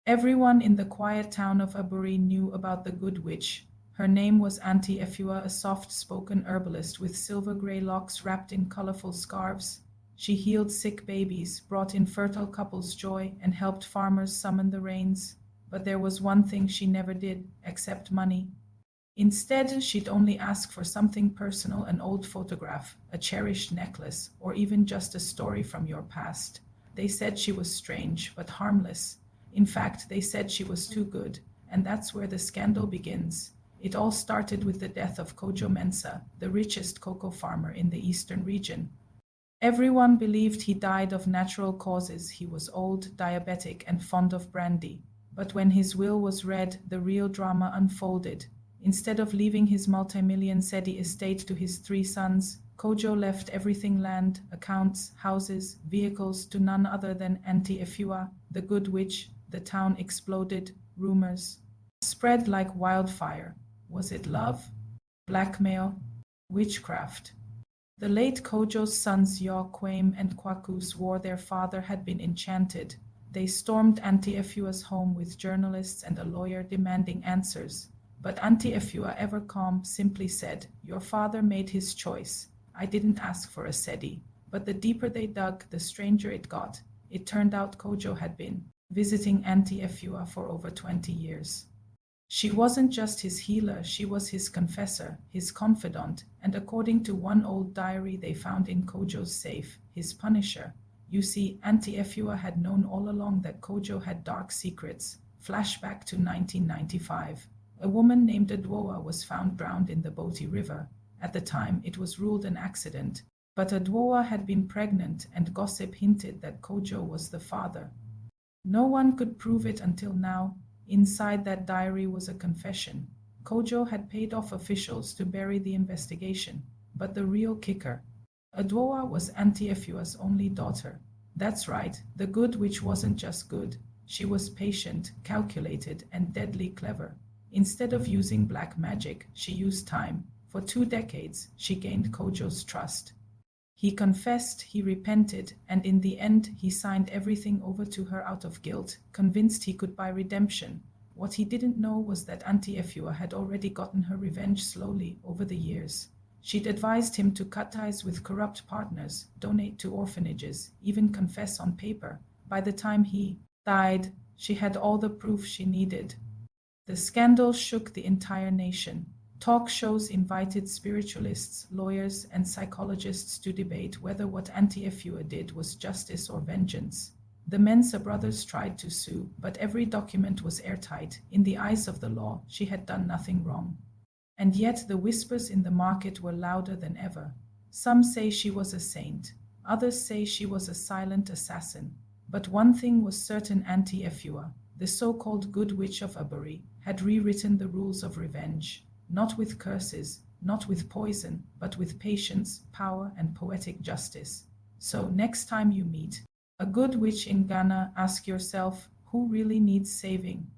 Everyone in the quiet town of Aburi knew about the good witch. Her name was Auntie Efua, a soft-spoken herbalist with silver-gray locks wrapped in colorful scarves. She healed sick babies, brought infertile couples joy, and helped farmers summon the rains. But there was one thing she never did, accept money. Instead, she'd only ask for something personal, an old photograph, a cherished necklace, or even just a story from your past. They said she was strange, but harmless. In fact, they said she was too good, and that's where the scandal begins. It all started with the death of Kojo Mensa, the richest cocoa farmer in the eastern region. Everyone believed he died of natural causes. He was old, diabetic, and fond of brandy. But when his will was read, the real drama unfolded. Instead of leaving his multimillion Sedi estate to his three sons, Kojo left everything: land, accounts, houses, vehicles to none other than Auntie Efua, the good witch. The town exploded. Rumors spread like wildfire. Was it love? Blackmail? Witchcraft? The late Kojo's sons Yaw Kwame and Kwaku swore their father had been enchanted. They stormed Auntie Efua's home with journalists and a lawyer demanding answers. But Auntie Efua, ever calm, simply said, "Your father made his choice. I didn't ask for a Sedi." But the deeper they dug, the stranger it got. It turned out Kojo had been visiting Auntie Efua for over 20 years. She wasn't just his healer, she was his confessor, his confidant, and according to one old diary they found in Kojo's safe, his punisher. You see, Auntie Efua had known all along that Kojo had dark secrets. Flashback to 1995. A woman named Adwoa was found drowned in the Boti River. At the time, it was ruled an accident, but Adwoa had been pregnant and gossip hinted that Kojo was the father. No one could prove it until now. Inside that diary was a confession. Kojo had paid off officials to bury the investigation. But the real kicker: Adwoa was Auntie Efua's only daughter. That's right, the good witch wasn't just good. She was patient, calculated, and deadly clever. Instead of using black magic, she used time. For 2 decades, she gained Kojo's trust. He confessed, he repented, and in the end, he signed everything over to her out of guilt, convinced he could buy redemption. What he didn't know was that Auntie Efua had already gotten her revenge slowly over the years. She'd advised him to cut ties with corrupt partners, donate to orphanages, even confess on paper. By the time he died, she had all the proof she needed. The scandal shook the entire nation. Talk shows invited spiritualists, lawyers, and psychologists to debate whether what Auntie Efua did was justice or vengeance. The Mensa brothers tried to sue, but every document was airtight. In the eyes of the law, she had done nothing wrong. And yet the whispers in the market were louder than ever. Some say she was a saint. Others say she was a silent assassin. But one thing was certain: Auntie Efua, the so-called good witch of Aburi, had rewritten the rules of revenge. Not with curses, not with poison, but with patience, power, and poetic justice. So next time you meet a good witch in Ghana, ask yourself, who really needs saving?